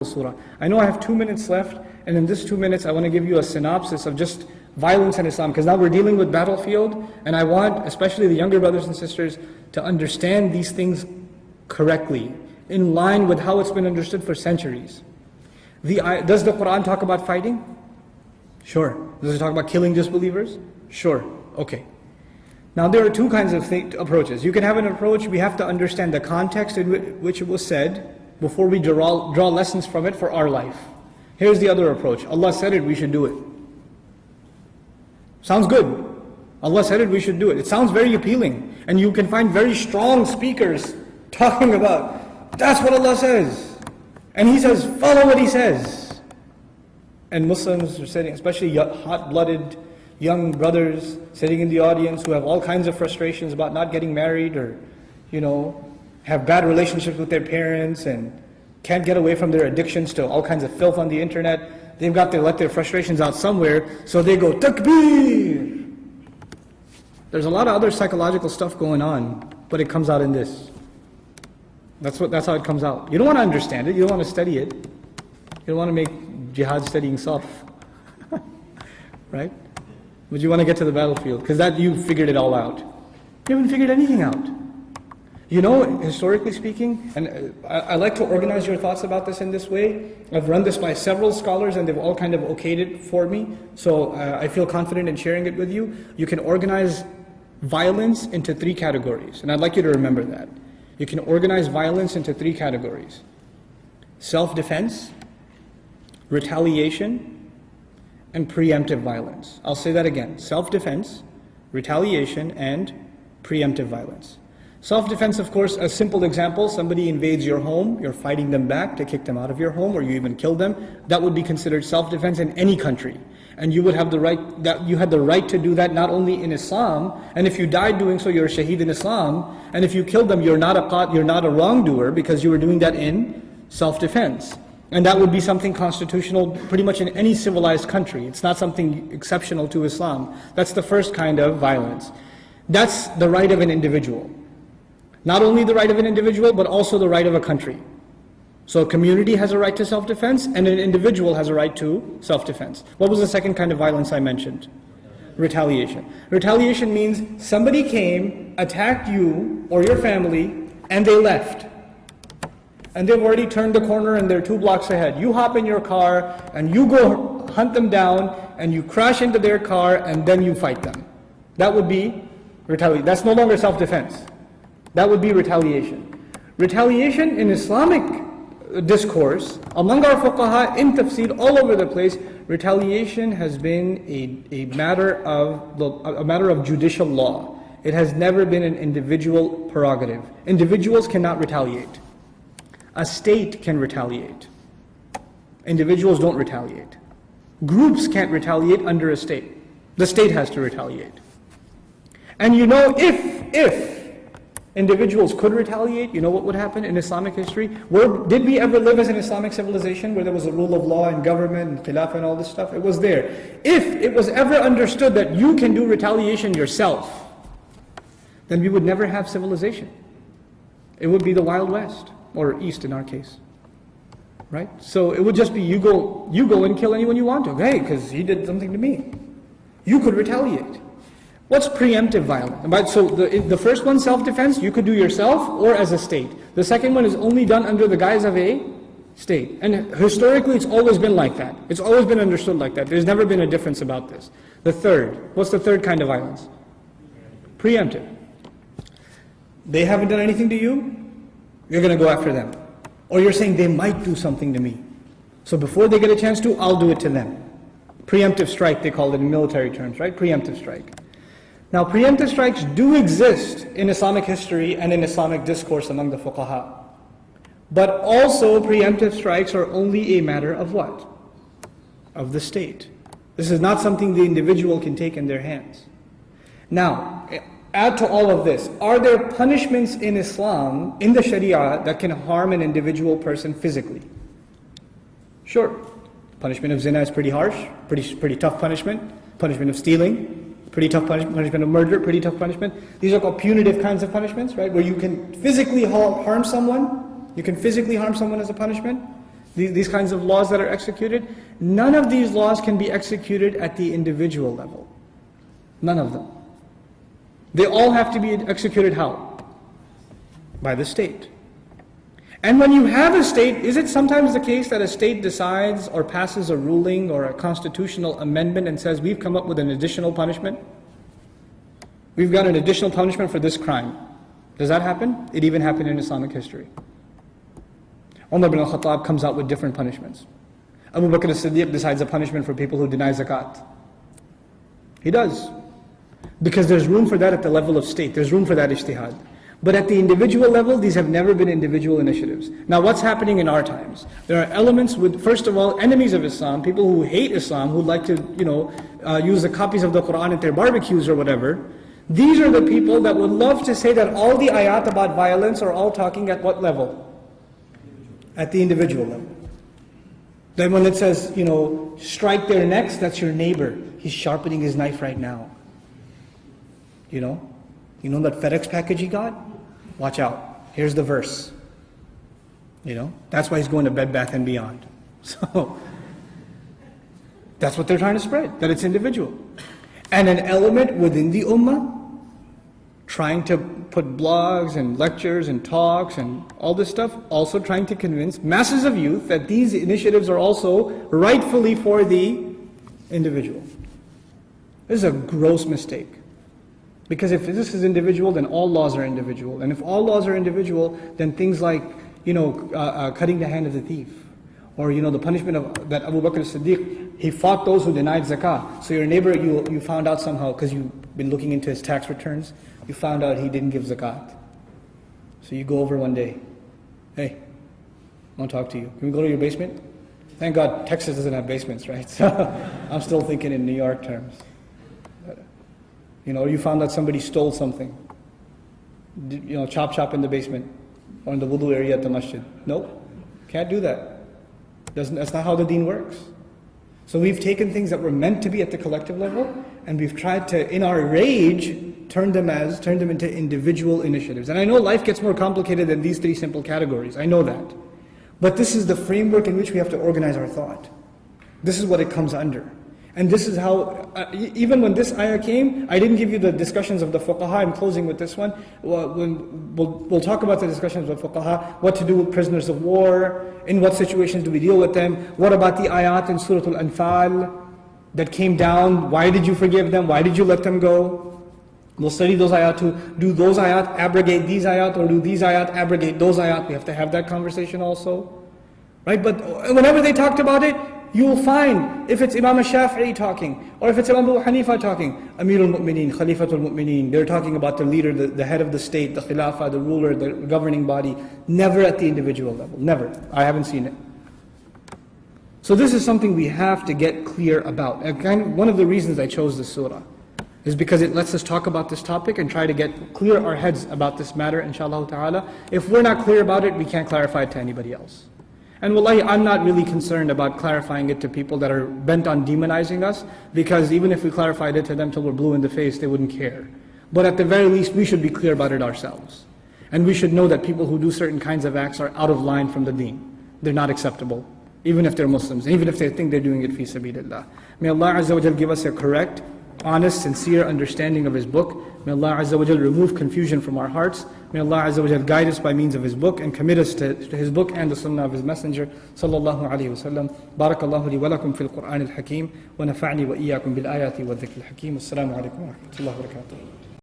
surah. I know I have 2 minutes left, and in this 2 minutes I want to give you a synopsis of just violence in Islam, because now we're dealing with battlefield, and I want especially the younger brothers and sisters to understand these things correctly, in line with how it's been understood for centuries. Does the Quran talk about fighting? Sure. Does it talk about killing disbelievers? Sure. Okay. Now there are two kinds of approaches. You can have an approach, we have to understand the context in which it was said before we draw lessons from it for our life. Here's the other approach. Allah said it, we should do it. Sounds good. Allah said it, we should do it. It sounds very appealing. And you can find very strong speakers talking about, that's what Allah says. And He says, follow what He says. And Muslims are sitting, especially hot-blooded young brothers sitting in the audience who have all kinds of frustrations about not getting married, or, have bad relationships with their parents and can't get away from their addictions to all kinds of filth on the internet. They've got to let their frustrations out somewhere, so they go, Takbir! There's a lot of other psychological stuff going on, but it comes out in this. That's how it comes out. You don't want to understand it, you don't want to study it. You don't want to make jihad studying soft. Right? But you want to get to the battlefield, because that you figured it all out. You haven't figured anything out. Historically speaking, and I like to organize your thoughts about this in this way. I've run this by several scholars and they've all kind of okayed it for me. So I feel confident in sharing it with you. You can organize violence into 3 categories. And I'd like you to remember that. You can organize violence into 3 categories. Self-defense, retaliation, and preemptive violence. I'll say that again. Self-defense, retaliation, and preemptive violence. Self-defense, of course, a simple example, somebody invades your home, you're fighting them back to kick them out of your home, or you even kill them. That would be considered self-defense in any country. And you would have the right, you had the right to do that not only in Islam, and if you died doing so, you're a shaheed in Islam, and if you killed them, you're not a wrongdoer, because you were doing that in self-defense. And that would be something constitutional pretty much in any civilized country. It's not something exceptional to Islam. That's the first kind of violence. That's the right of an individual. Not only the right of an individual, but also the right of a country. So a community has a right to self-defense, and an individual has a right to self-defense. What was the second kind of violence I mentioned? Retaliation. Retaliation means somebody came, attacked you or your family, and they left. And they've already turned the corner and they're 2 blocks ahead. You hop in your car and you go hunt them down and you crash into their car and then you fight them. That would be retaliation. That's no longer self-defense. That would be retaliation. Retaliation in Islamic discourse, among our fuqaha, in tafsir, all over the place, retaliation has been a matter of judicial law. It has never been an individual prerogative. Individuals cannot retaliate. A state can retaliate. Individuals don't retaliate. Groups can't retaliate under a state. The state has to retaliate. And if individuals could retaliate, you know what would happen in Islamic history? Did we ever live as an Islamic civilization where there was a rule of law and government and khilafah and all this stuff? It was there. If it was ever understood that you can do retaliation yourself, then we would never have civilization. It would be the Wild West, or East in our case. Right? So it would just be you go and kill anyone you want to. Hey, because he did something to me. You could retaliate. What's preemptive violence? So the first one, self-defense, you could do yourself or as a state. The second one is only done under the guise of a state. And historically it's always been like that. It's always been understood like that. There's never been a difference about this. The third, what's the third kind of violence? Preemptive. They haven't done anything to you, you're going to go after them. Or you're saying they might do something to me. So before they get a chance to, I'll do it to them. Preemptive strike, they call it in military terms, right? Preemptive strike. Now preemptive strikes do exist in Islamic history and in Islamic discourse among the fuqaha. But also preemptive strikes are only a matter of what? Of the state. This is not something the individual can take in their hands. Now, add to all of this, are there punishments in Islam, in the Sharia, that can harm an individual person physically? Sure. Punishment of zina is pretty harsh, pretty tough punishment. Punishment of stealing, pretty tough punishment of murder, pretty tough punishment. These are called punitive kinds of punishments, right? Where you can physically harm someone. You can physically harm someone as a punishment. these kinds of laws that are executed, none of these laws can be executed at the individual level. None of them. They all have to be executed how? By the state. And when you have a state, is it sometimes the case that a state decides or passes a ruling or a constitutional amendment and says, we've come up with an additional punishment? We've got an additional punishment for this crime. Does that happen? It even happened in Islamic history. Umar ibn al-Khattab comes out with different punishments. Abu Bakr as-Siddiq decides a punishment for people who deny zakat. He does. Because there's room for that at the level of state. There's room for that ijtihad. But at the individual level, these have never been individual initiatives. Now what's happening in our times? There are elements with, first of all, enemies of Islam, people who hate Islam, who like to, use the copies of the Quran at their barbecues or whatever. These are the people that would love to say that all the ayat about violence are all talking at what level? At the individual level. Then when it says, strike their necks, that's your neighbor. He's sharpening his knife right now. You know that FedEx package he got? Watch out. Here's the verse. That's why he's going to Bed Bath & Beyond. So, that's what they're trying to spread, that it's individual. And an element within the ummah, trying to put blogs and lectures and talks and all this stuff, also trying to convince masses of youth that these initiatives are also rightfully for the individual. This is a gross mistake. Because if this is individual, then all laws are individual. And if all laws are individual, then things like, cutting the hand of the thief. Or, the punishment of that Abu Bakr as-Siddiq, he fought those who denied zakah. So your neighbor, you found out somehow, because you've been looking into his tax returns, you found out he didn't give zakat. So you go over one day. Hey, I want to talk to you. Can we go to your basement? Thank God Texas doesn't have basements, right? So I'm still thinking in New York terms. Or you found out somebody stole something. Chop in the basement or in the wudu area at the masjid. Nope, can't do that. That's not how the deen works. So we've taken things that were meant to be at the collective level, and we've tried to, in our rage, turn them into individual initiatives. And I know life gets more complicated than these three simple categories. I know that. But this is the framework in which we have to organize our thought. This is what it comes under. And this is how, even when this ayah came, I didn't give you the discussions of the fuqaha. I'm closing with this one. We'll talk about the discussions of fuqaha, what to do with prisoners of war, in what situations do we deal with them, what about the ayat in Surah Al-Anfal that came down, why did you forgive them, why did you let them go? We'll study those ayat too. Do those ayat abrogate these ayat, or do these ayat abrogate those ayat? We have to have that conversation also. Right? But whenever they talked about it, you will find, if it's Imam al-Shafi'i talking, or if it's Imam Abu Hanifa talking, Amir al-Mu'mineen, Khalifatul Mu'mineen, they're talking about the leader, the head of the state, the khilafah, the ruler, the governing body, never at the individual level, never. I haven't seen it. So this is something we have to get clear about. And one of the reasons I chose this surah is because it lets us talk about this topic and try to get clear our heads about this matter, inshallah ta'ala. If we're not clear about it, we can't clarify it to anybody else. And wallahi, I'm not really concerned about clarifying it to people that are bent on demonizing us, because even if we clarified it to them till we're blue in the face, they wouldn't care. But at the very least, we should be clear about it ourselves. And we should know that people who do certain kinds of acts are out of line from the deen. They're not acceptable, even if they're Muslims, even if they think they're doing it fi sabilillah. May Allah Azza wa Jal give us a correct, honest, sincere understanding of His book. May Allah Azza wa Jal remove confusion from our hearts. May Allah Azza wa Jal guide us by means of His book and commit us to His book and the sunnah of His messenger sallallahu alayhi wa sallam. Barakallahu li wa lakum fil Qur'an al-Hakim wa nafa'ni wa iyyakum bil ayati wa dhikr al-Hakim. Assalamu alaikum wa rahmatullahi wa barakatuh.